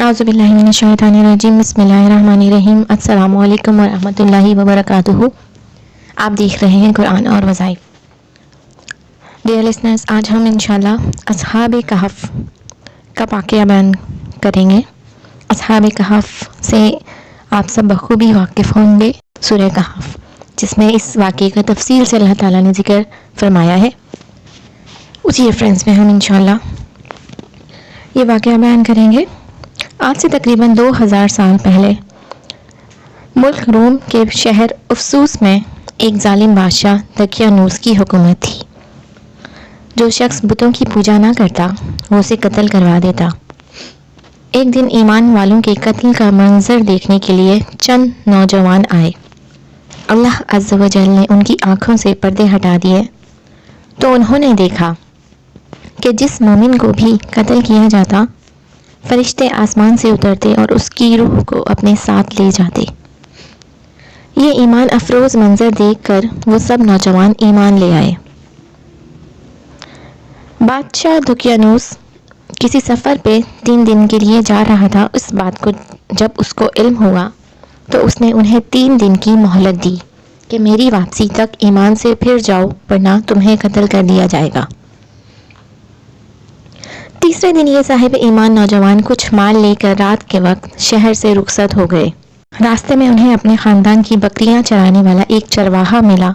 اعوذ باللہ من الشیطان الرجیم، بسم اللہ الرحمن الرحیم۔ السلام علیکم ورحمۃ اللہ وبرکاتہ۔ آپ دیکھ رہے ہیں قرآن اور وظائف۔ ڈیئر لسنرز، آج ہم انشاءاللہ اصحاب کہف کا واقعہ بیان کریں گے۔ اصحاب کہف سے آپ سب بخوبی واقف ہوں گے، سورہ کہف، جس میں اس واقعے کا تفصیل سے اللہ تعالیٰ نے ذکر فرمایا ہے۔ اسی ریفرنس میں ہم انشاءاللہ یہ واقعہ بیان کریں گے۔ آج سے تقریباً 2000 سال پہلے ملک روم کے شہر افسوس میں ایک ظالم بادشاہ دقیانوس کی حکومت تھی۔ جو شخص بتوں کی پوجا نہ کرتا وہ اسے قتل کروا دیتا۔ ایک دن ایمان والوں کے قتل کا منظر دیکھنے کے لیے چند نوجوان آئے۔ اللہ عز و جل نے ان کی آنکھوں سے پردے ہٹا دیے تو انہوں نے دیکھا کہ جس مومن کو بھی قتل کیا جاتا، فرشتے آسمان سے اترتے اور اس کی روح کو اپنے ساتھ لے جاتے۔ یہ ایمان افروز منظر دیکھ کر وہ سب نوجوان ایمان لے آئے۔ بادشاہ دقیانوس کسی سفر پہ 3 دن کے لیے جا رہا تھا۔ اس بات کو جب اس کو علم ہوا تو اس نے انہیں 3 دن کی مہلت دی کہ میری واپسی تک ایمان سے پھر جاؤ، ورنہ تمہیں قتل کر دیا جائے گا۔ تیسرے دن یہ صاحب ایمان نوجوان کچھ مال لے کر رات کے وقت شہر سے رخصت ہو گئے۔ راستے میں انہیں اپنے خاندان کی بکریاں چرانے والا ایک چرواہا ملا،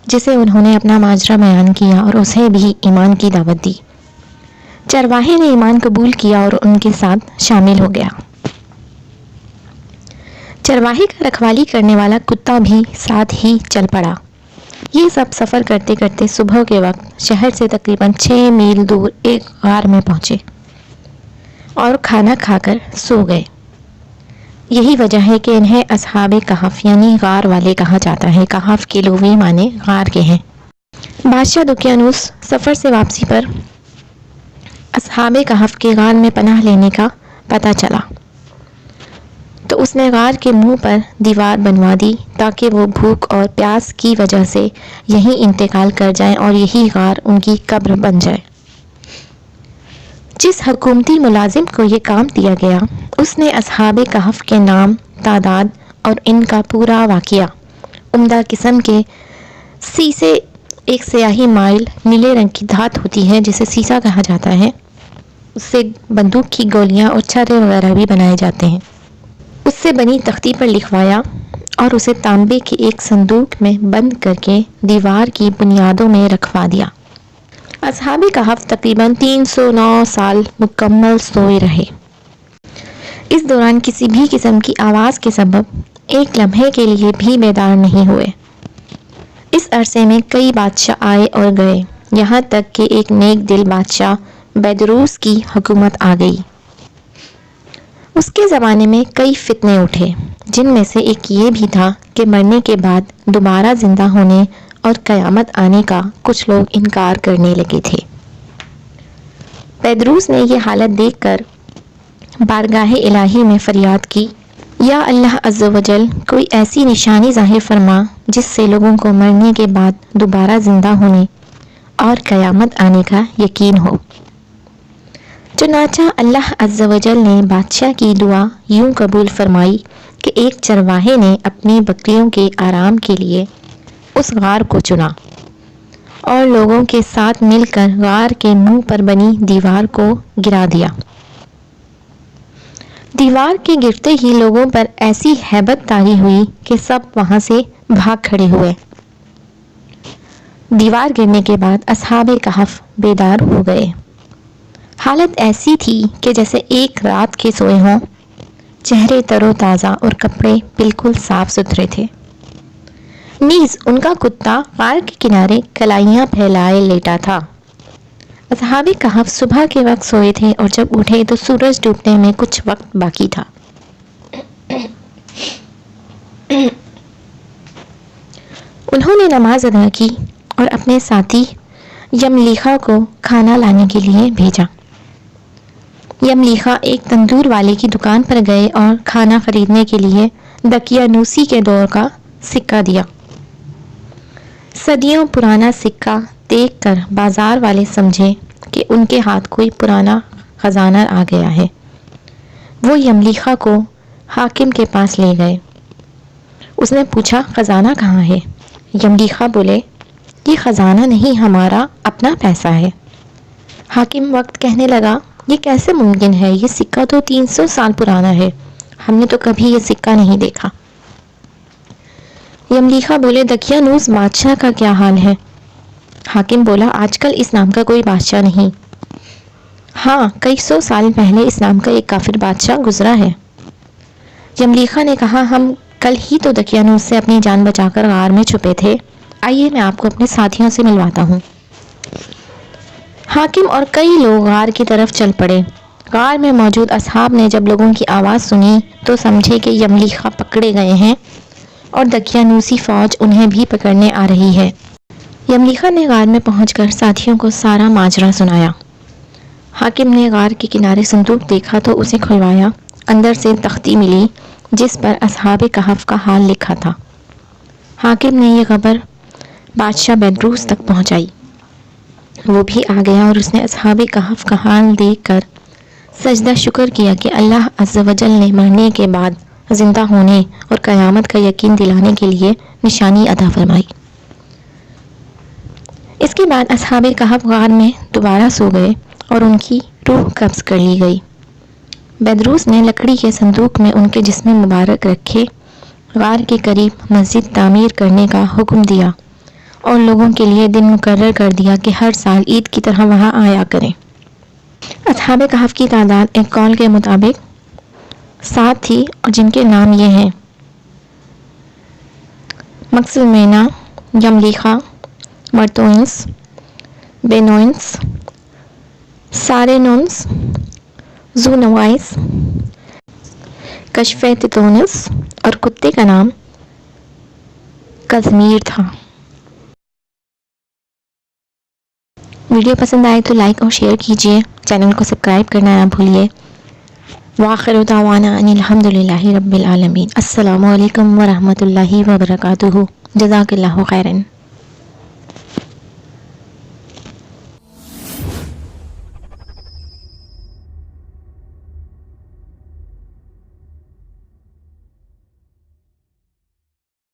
جسے انہوں نے اپنا ماجرا بیان کیا اور اسے بھی ایمان کی دعوت دی۔ چرواہے نے ایمان قبول کیا اور ان کے ساتھ شامل ہو گیا۔ چرواہے کا رکھوالی کرنے والا کتا بھی ساتھ ہی چل پڑا۔ یہ سب سفر کرتے کرتے صبح کے وقت شہر سے تقریباً 6 میل دور ایک غار میں پہنچے اور کھانا کھا کر سو گئے۔ یہی وجہ ہے کہ انہیں اصحاب کہف یعنی غار والے کہا جاتا ہے۔ کہف کے لغوی معنی غار کے ہیں۔ بادشاہ دقیانوس سفر سے واپسی پر اصحاب کہف کے غار میں پناہ لینے کا پتہ چلا تو اس نے غار کے منہ پر دیوار بنوا دی تاکہ وہ بھوک اور پیاس کی وجہ سے یہیں انتقال کر جائیں اور یہی غار ان کی قبر بن جائے۔ جس حکومتی ملازم کو یہ کام دیا گیا، اس نے اصحاب کہف کے نام، تعداد اور ان کا پورا واقعہ عمدہ قسم کے سیسے، ایک سیاہی مائل نیلے رنگ کی دھات ہوتی ہے جسے سیسا کہا جاتا ہے، اس سے بندوق کی گولیاں اور چھرے وغیرہ بھی بنائے جاتے ہیں، اس سے بنی تختی پر لکھوایا اور اسے تانبے کے ایک صندوق میں بند کر کے دیوار کی بنیادوں میں رکھوا دیا۔ اصحاب کہف تقریباً 309 سال مکمل سوئے رہے۔ اس دوران کسی بھی قسم کی آواز کے سبب ایک لمحے کے لیے بھی بیدار نہیں ہوئے۔ اس عرصے میں کئی بادشاہ آئے اور گئے، یہاں تک کہ ایک نیک دل بادشاہ بیدروس کی حکومت آ گئی۔ اس کے زمانے میں کئی فتنے اٹھے، جن میں سے ایک یہ بھی تھا کہ مرنے کے بعد دوبارہ زندہ ہونے اور قیامت آنے کا کچھ لوگ انکار کرنے لگے تھے۔ بیدروس نے یہ حالت دیکھ کر بارگاہ الہی میں فریاد کی، یا اللہ عز و جل، کوئی ایسی نشانی ظاہر فرما جس سے لوگوں کو مرنے کے بعد دوبارہ زندہ ہونے اور قیامت آنے کا یقین ہو۔ چنانچہ اللہ عز و جل نے بادشاہ کی دعا یوں قبول فرمائی کہ ایک چرواہے نے اپنی بکریوں کے آرام کے لیے اس غار کو چنا اور لوگوں کے ساتھ مل کر غار کے منہ پر بنی دیوار کو گرا دیا۔ دیوار کے گرتے ہی لوگوں پر ایسی ہیبت طاری ہوئی کہ سب وہاں سے بھاگ کھڑے ہوئے۔ دیوار گرنے کے بعد اصحاب کہف بیدار ہو گئے۔ حالت ایسی تھی کہ جیسے ایک رات کے سوئے ہوں، چہرے تر و تازہ اور کپڑے بالکل صاف ستھرے تھے۔ نیز ان کا کتا غار کے کنارے کلائیاں پھیلائے لیٹا تھا۔ اصحاب کہف صبح کے وقت سوئے تھے اور جب اٹھے تو سورج ڈوبنے میں کچھ وقت باقی تھا۔ انہوں نے نماز ادا کی اور اپنے ساتھی یملیخا کو کھانا لانے کے لیے بھیجا۔ یملیخا ایک تندور والے کی دکان پر گئے اور کھانا خریدنے کے لیے دقیانوسی کے دور کا سکہ دیا۔ صدیوں پرانا سکہ دیکھ کر بازار والے سمجھے کہ ان کے ہاتھ کوئی پرانا خزانہ آ گیا ہے۔ وہ یملیخا کو حاکم کے پاس لے گئے۔ اس نے پوچھا خزانہ کہاں ہے؟ یملیخا بولے یہ خزانہ نہیں، ہمارا اپنا پیسہ ہے۔ حاکم وقت کہنے لگا یہ کیسے ممکن ہے، یہ سکہ تو 300 سال پرانا ہے، ہم نے تو کبھی یہ سکہ نہیں دیکھا۔ یملیخا بولے دقیانوس بادشاہ کا کیا حال ہے؟ حاکم بولا آج کل اس نام کا کوئی بادشاہ نہیں، ہاں کئی 100 سال پہلے اس نام کا ایک کافر بادشاہ گزرا ہے۔ یملیخا نے کہا ہم کل ہی تو دقیانوس سے اپنی جان بچا کر غار میں چھپے تھے، آئیے میں آپ کو اپنے ساتھیوں سے ملواتا ہوں۔ حاکم اور کئی لوگ غار کی طرف چل پڑے۔ غار میں موجود اصحاب نے جب لوگوں کی آواز سنی تو سمجھے کہ یملیخا پکڑے گئے ہیں اور دقیانوسی فوج انہیں بھی پکڑنے آ رہی ہے۔ یملیخا نے غار میں پہنچ کر ساتھیوں کو سارا ماجرا سنایا۔ حاکم نے غار کے کنارے صندوق دیکھا تو اسے کھلوایا، اندر سے تختی ملی جس پر اصحاب کہف کا حال لکھا تھا۔ حاکم نے یہ خبر بادشاہ بیدروس تک پہنچائی، وہ بھی آ گیا اور اس نے اصحاب کہف کا حال دیکھ کر سجدہ شکر کیا کہ اللہ عز و جل نے مرنے کے بعد زندہ ہونے اور قیامت کا یقین دلانے کے لیے نشانی عطا فرمائی۔ اس کے بعد اصحاب کہف غار میں دوبارہ سو گئے اور ان کی روح قبض کر لی گئی۔ بیدروس نے لکڑی کے صندوق میں ان کے جسم مبارک رکھے، غار کے قریب مسجد تعمیر کرنے کا حکم دیا اور لوگوں کے لیے دن مقرر کر دیا کہ ہر سال عید کی طرح وہاں آیا کریں۔ اصحاب کہف کی تعداد ایک قول کے مطابق 7 تھی اور جن کے نام یہ ہیں مکسلمینا، یملیخا، مرتونس، بینوئنس، سارینونس، زونوائس، کشف تیتونس اور کتے کا نام کزمیر تھا۔ ویڈیو پسند آئے تو لائک اور شیئر کیجیے، چینل کو سبسکرائب کرنا نہ بھولیے۔ وآخر دعوانا ان الحمد للہ رب العالمین۔ السلام علیکم ورحمۃ اللہ وبرکاتہ۔ جزاک اللہ خیرن۔